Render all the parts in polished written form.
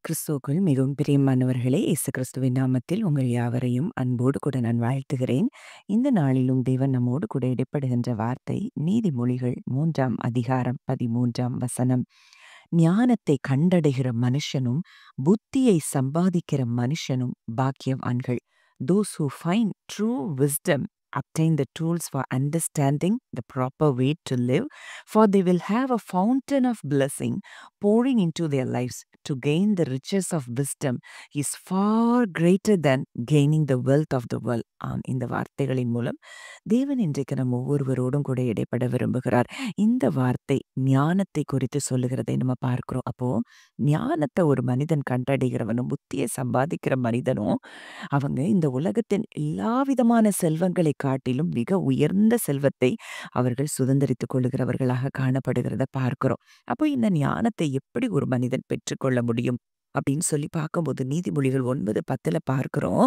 கிறிஸ்துவுக்குள் மிகவும் பிரியமானவர்களே, இயேசு கிறிஸ்துவின் நாமத்தில் உங்கள் யாவரையும் அன்போடு கூட நான் வாழ்த்துகிறேன். இந்த நாளிலும் தேவன் நம்மோடு கூட இடைப்படுகின்ற வார்த்தை நீதிமொழிகள் 3ஆம் அதிகாரம் 13ஆம் வசனம். ஞானத்தை கண்டடைகிற மனுஷனும் புத்தியை சம்பாதிக்கிற மனுஷனும் பாக்கியவான்கள். Those who find true wisdom obtain the tools for understanding the proper way to live, for they will have a fountain of blessing pouring into their lives. To gain the riches of wisdom is far greater than gaining the wealth of the world. இந்த வார்த்தைகளின் மூலம் தேவன் இன்றைக்கு நம்ம ஒவ்வொருவரோடும் கூட இடைப்பட விரும்புகிறார். இந்த வார்த்தை ஞானத்தை குறித்து சொல்லுகிறதை நம்ம பார்க்கிறோம். அப்போ ஞானத்தை ஒரு மனிதன் கண்டடைகிறவனும் புத்தியை சம்பாதிக்கிற மனிதனும் அவங்க இந்த உலகத்தின் எல்லா விதமான செல்வங்களை காட்டிலும் மிக உயர்ந்த செல்வத்தை அவர்கள் சுதந்திரித்துக் கொள்ளுகிறவர்களாக காணப்படுகிறத பார்க்கிறோம். அப்போ இந்த ஞானத்தை எப்படி ஒரு மனிதன் பெற்றுக்கொள்ள முடியும் அப்படின்னு சொல்லி பார்க்கும்போது நீதிமொழிகள் 9:10 பார்க்கிறோம்.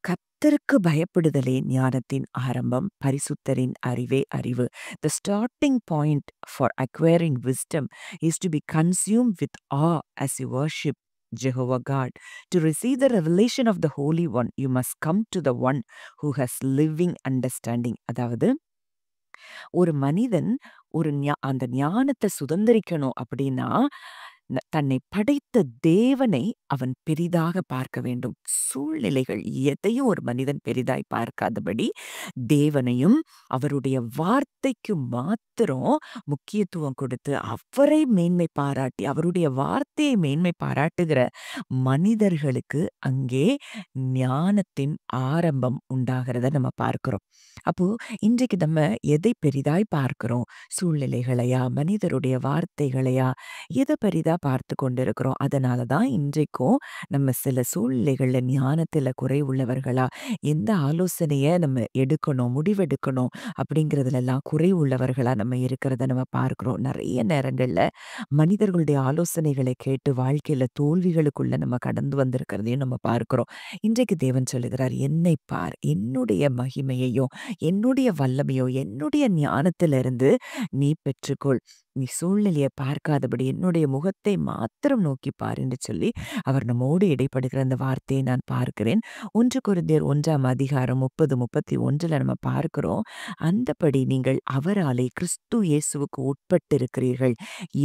கர்த்தருக்கு பயப்படுதலே ஞானத்தின் ஆரம்பம், பரிசுத்தரின் அறிவே அறிவு. The starting point for acquiring wisdom is to be consumed with awe as you worship Jehovah God. To receive the revelation of the Holy One, you must come to the one who has living understanding. அதாவது ஒரு மனிதன் அந்த ஞானத்தை சுதந்திரிக்கணும் அப்படின்னா தன்னை படைத்த தேவனை அவன் பெரிதாக பார்க்க வேண்டும். சூழ்நிலைகள் எதையும் ஒரு மனிதன் பெரிதாய் பார்க்காதபடி தேவனையும் அவருடைய வார்த்தைக்கு மாத்திரம் முக்கியத்துவம் கொடுத்து அவரை மேன்மை பாராட்டி அவருடைய வார்த்தையை மேன்மை பாராட்டுகிற மனிதர்களுக்கு அங்கே ஞானத்தின் ஆரம்பம் உண்டாகிறத நம்ம பார்க்கிறோம். அப்போ இன்றைக்கு நம்ம எதை பெரிதாய் பார்க்கிறோம்? சூழ்நிலைகளையா, மனிதருடைய வார்த்தைகளையா, எதை பெரிதா பார்த்து கொண்டிருக்கிறோம்? அதனால தான் இன்றைக்கும் நம்ம சில சூழ்நிலைகள்ல ஞானத்துல குறை உள்ளவர்களா, எந்த ஆலோசனையை நம்ம எடுக்கணும், முடிவெடுக்கணும் அப்படிங்கிறதுலலாம் குறை உள்ளவர்களா நம்ம இருக்கிறத நம்ம பார்க்கிறோம். நிறைய நேரங்கள்ல மனிதர்களுடைய ஆலோசனைகளை கேட்டு வாழ்க்கையில தோல்விகளுக்குள்ள நம்ம கடந்து வந்திருக்கிறதையும் நம்ம பார்க்கிறோம். இன்றைக்கு தேவன் சொல்லுகிறார், என்னை பார், என்னுடைய மகிமையையும் என்னுடைய வல்லமையோ என்னுடைய ஞானத்திலிருந்து நீ பெற்றுக்கொள். நீ சூழ்நிலையை பார்க்காதபடி என்னுடைய முகத்தை மாத்திரம் நோக்கி பார் என்று சொல்லி அவர் நம்மோடு இடைப்படுகிற அந்த வார்த்தையை நான் பார்க்கிறேன். 1 கொரிந்தியர் 1ஆம் அதிகாரம் 30-31 நம்ம பார்க்கிறோம். அந்தபடி நீங்கள் அவராலே கிறிஸ்து இயேசுவுக்கு உட்பட்டிருக்கிறீர்கள்.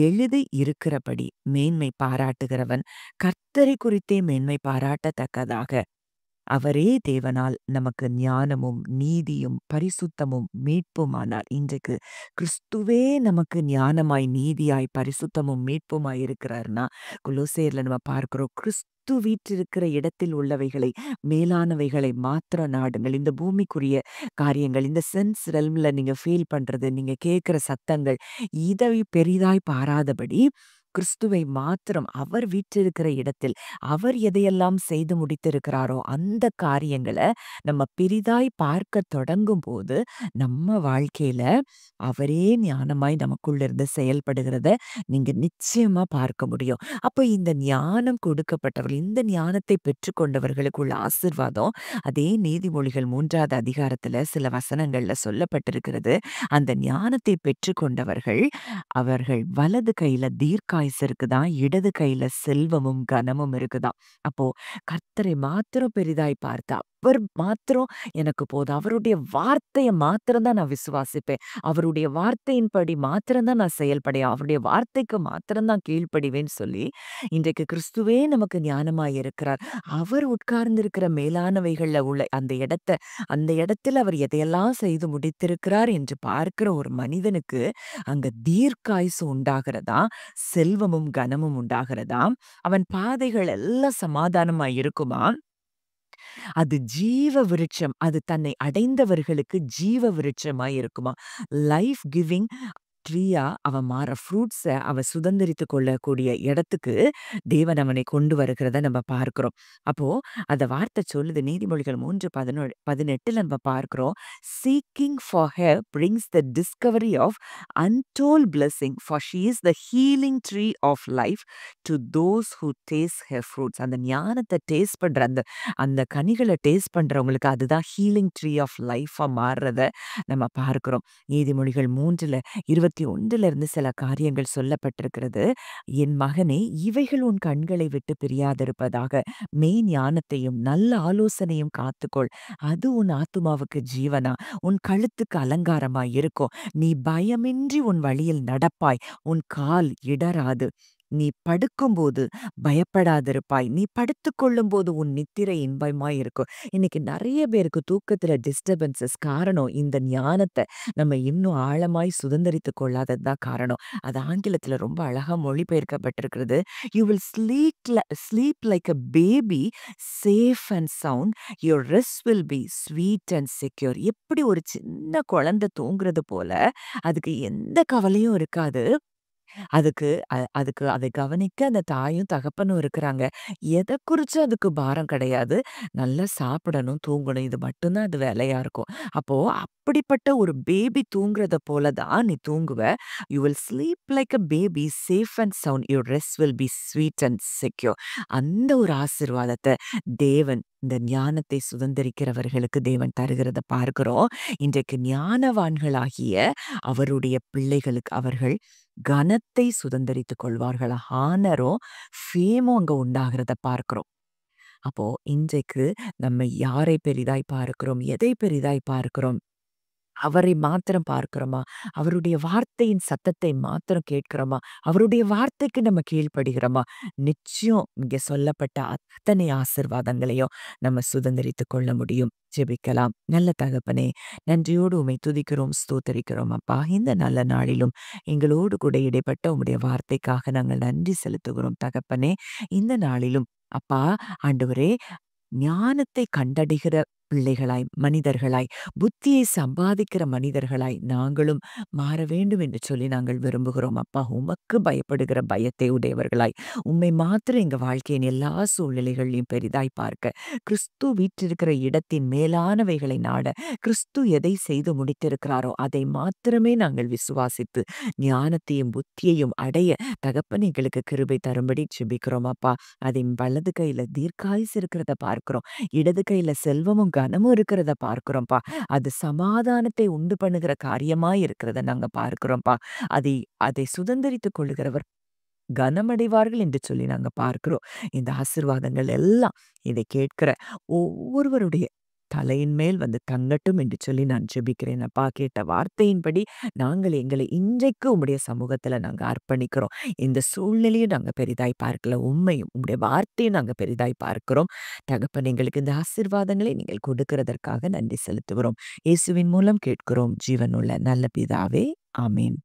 எழுதி இருக்கிறபடி மேன்மை பாராட்டுகிறவன் கர்த்தரை குறித்தே மேன்மை பாராட்டத்தக்கதாக அவரே தேவனால் நமக்கு ஞானமும் நீதியும் பரிசுத்தமும் மீட்புமானார். இன்றைக்கு கிறிஸ்துவே நமக்கு ஞானமாய் நீதியாய் பரிசுத்தமும் மீட்புமாய் இருக்கிறார்னா கொலோசையர்ல நம்ம பார்க்கிறோம். கிறிஸ்து வீற்றிருக்கிற இடத்தில் உள்ளவைகளை மேலானவைகளை மாத்திரம் நாடுங்கள். இந்த பூமிக்குரிய காரியங்கள், இந்த சென்ஸ் ரெல்ம்ல நீங்க ஃபீல் பண்றது, நீங்க கேட்கிற சத்தங்கள், இதை பெரிதாய் பாராதபடி கிறிஸ்துவை மாத்திரம் அவர் வீற்றிருக்கிற இடத்தில் அவர் எதையெல்லாம் செய்து முடித்திருக்கிறாரோ அந்த காரியங்களை நம்ம பெரிதாய் பார்க்க தொடங்கும் போது நம்ம வாழ்க்கையில அவரே ஞானமாய் நமக்குள்ளிருந்து செயல்படுகிறத நீங்க நிச்சயமா பார்க்க முடியும். அப்போ இந்த ஞானம் கொடுக்கப்பட்டவர்கள், இந்த ஞானத்தை பெற்றுக்கொண்டவர்களுக்குள்ள ஆசீர்வாதம் அதே நீதிமொழிகள் 3ஆவது அதிகாரத்துல சில வசனங்கள்ல சொல்லப்பட்டிருக்கிறது. அந்த ஞானத்தை பெற்றுக்கொண்டவர்கள் அவர்கள் வலது கையில தீர்க்காயுசு இருக்குதான், இடது கையில செல்வமும் கனமும் இருக்குதாம். அப்போ கர்த்தரை மாத்திரம் பெரிதாய் பார்த்தா அவர் மாத்திரம் எனக்கு போதும், அவருடைய வார்த்தையை மாத்திரம் தான் நான் விசுவாசிப்பேன், அவருடைய வார்த்தையின்படி மாத்திரம் தான் நான் செயல்படையும், அவருடைய வார்த்தைக்கு மாத்திரம் தான் கீழ்ப்படிவேன்னு சொல்லி இன்றைக்கு கிறிஸ்துவே நமக்கு ஞானமாய் இருக்கிறார். அவர் உட்கார்ந்திருக்கிற மேலானவைகள்ல உள்ள அந்த இடத்துல அவர் எதையெல்லாம் செய்து முடித்திருக்கிறார் என்று பார்க்கிற ஒரு மனிதனுக்கு அங்க தீர்க்காயுசு உண்டாகிறதா, செல்வமும் கனமும் உண்டாகிறதா, அவன் பாதைகள் எல்லாம் சமாதானமாய் இருக்குமா, அது ஜீவ விருட்சம், அது தன்னை அடைந்தவர்களுக்கு ஜீவ விருட்சமாய் இருக்குமா. லைஃப் கிவிங் ட்ரீயா அவன் மாற, ஃப்ரூட்ஸை அவன் சுதந்திரித்து கொள்ளக்கூடிய இடத்துக்கு தேவன் அவனை கொண்டு வருகிறத நம்ம பார்க்கிறோம். அப்போ அந்த வார்த்தை சொல்லுது, நீதிமொழிகள் 3:18 நம்ம பார்க்கிறோம். Seeking for her brings the discovery of untold blessing, for she is the healing tree of life to those who taste her fruits. அந்த ஞானத்தை டேஸ்ட் பண்ற அந்த கனிகளை டேஸ்ட் பண்றவங்களுக்கு அதுதான் ஹீலிங் ட்ரீ ஆஃப் லைஃபா மாறுறத நம்ம பார்க்கிறோம். நீதிமொழிகள் 3:21 31 சில காரியங்கள் சொல்லப்பட்டிருக்கிறது. என் மகனே, இவைகள் உன் கண்களை விட்டு பிரியாதிருப்பதாக. மெய் ஞானத்தையும் நல்ல ஆலோசனையும் காத்துக்கொள். அது உன் ஆத்துமாவுக்கு ஜீவனா, உன் கழுத்துக்கு அலங்காரமாய் இருக்கும். நீ பயமின்றி உன் வழியில் நடப்பாய். உன் கால் இடராது. நீ படுக்கும்போது பயப்படாதிருப்பாய். நீ படுத்துக்கொள்ளும்போது உன் நித்திரை இன்பமாய் இருக்கும். இன்னைக்கு நெறைய பேருக்கு தூக்கத்துல டிஸ்டர்பன்சஸ் காரணம் இந்த ஞானத்த நம்ம இன்னும் ஆழமாய் சுதந்தரித்துக் கொள்ளாதது தான் காரணம். அது ஆங்கிலத்துல ரொம்ப அழகா மொழிபெயர்க்கப்பட்டிருக்கிறது. "You will sleep like a baby, safe and sound. Your rest will be sweet and secure." எப்படி ஒரு சின்ன குழந்தை தூங்குறது போல, அதுக்கு எந்த கவலையும் இருக்காது. அதுக்கு அதை கவனிக்க அந்த தாயும், தகப்பனும் இருக்கிறாங்க. எத குறிச்சும் அதுக்கு பாரம் கிடையாது. நல்லா சாப்பிடணும், தூங்கணும். இது மட்டும் தான் அது வேலையா இருக்கும். அப்போ அப்படிப்பட்ட ஒரு பேபி தூங்குறத போல தான் நீ தூங்குவ. You will sleep like a baby, safe and sound. Your rest will be sweet and secure. அந்த ஒரு ஆசீர்வாதத்த தேவன் இந்த ஞானத்தை சுதந்தரிக்கிறவர்களுக்கு தேவன் தருகிறத பார்க்கிறோம். இன்றைக்கு ஞானவான்களாகிய அவருடைய பிள்ளைகளுக்கு அவர்கள் கனத்தை சுதந்தரித்துக் கொள்வார்களா? ஹானரும், ஃபேமும் அங்க உண்டாகிறத பார்க்கிறோம். அப்போ இன்றைக்கு நம்ம யாரை பெரிதாய் பார்க்கிறோம்? எதை பெரிதாய் பார்க்கிறோம்? அவரை மாத்திரம் பார்க்கிறோமா? அவருடைய வார்த்தையின் சத்தத்தை மாத்திரம் கேட்கிறோமா? அவருடைய வார்த்தைக்கு நம்ம கீழ்ப்படுகிறோமா? நிச்சயம் இங்கே சொல்லப்பட்ட அத்தனை ஆசீர்வாதங்களையும் நம்ம சுதந்தரித்துக் கொள்ள முடியும். ஜெபிக்கலாம். நல்ல தகப்பனே, நன்றியோடு உம்மை துதிக்கிறோம், ஸ்தோத்தரிக்கிறோம் அப்பா. இந்த நல்ல நாளிலும் எங்களோடு கூட இடைப்பட்ட உம்முடைய வார்த்தைக்காக நாங்கள் நன்றி செலுத்துகிறோம் தகப்பனே. இந்த நாளிலும் அப்பா, ஆண்டவரே, ஞானத்தை கண்டடைகிற பிள்ளைகளாய், மனிதர்களாய், புத்தியை சம்பாதிக்கிற மனிதர்களாய் நாங்களும் மாற வேண்டும் என்று சொல்லி நாங்கள் விரும்புகிறோம் அப்பா. உமக்கு பயப்படுகிற பயத்தை உடையவர்களாய், உம்மை மாத்திரம் எங்க வாழ்க்கையின் எல்லா சூழ்நிலைகளையும் பெரிதாய் பார்க்க, கிறிஸ்து வீற்றிருக்கிற இடத்தின் மேலானவைகளை நாட, கிறிஸ்து எதை செய்து முடித்திருக்கிறாரோ அதை மாத்திரமே நாங்கள் விசுவாசித்து ஞானத்தையும் புத்தியையும் அடைய தகப்பன் எங்களுக்கு கிருபை தரும்படி ஜெபிக்கிறோம் அப்பா. அதன் வலது கையில தீர்க்காயுசு இருக்கிறத பார்க்கிறோம். இடது கையில செல்வமும் கனமும் இருக்கிறத பார்க்கிறோம்ப்பா. அது சமாதானத்தை உண்டு பண்ணுகிற காரியமாய் இருக்கிறத நாங்க பார்க்கிறோம்ப்பா. அதை அதை சுதந்தரித்துக் கொள்ளுகிறவர் கனமடைவார்கள் என்று சொல்லி நாங்க பார்க்கிறோம். இந்த ஆசீர்வாதங்கள் எல்லாம் இதை கேட்கிற ஒவ்வொருவருடைய தலையின் மேல் வந்து தங்கட்டும் என்று சொல்லி நான் ஜெபிக்கிறேன் அப்பா. கேட்ட வார்த்தையின்படி நாங்கள் எங்களை இன்றைக்கு உம்முடைய சமூகத்துல நாங்க அர்ப்பணிக்கிறோம். இந்த சூழ்நிலையும் நாங்க பெரிதாய் பார்க்கல. உம்மையும் உம்முடைய வார்த்தையும் நாங்க பெரிதாய் பார்க்கிறோம். தகப்பன், எங்களுக்கு இந்த ஆசீர்வாதங்களை நீங்கள் கொடுக்கிறதற்காக நன்றி செலுத்துகிறோம். இயேசுவின் மூலம் கேட்கிறோம் ஜீவனுள்ள நல்ல பிதாவே. ஆமென்.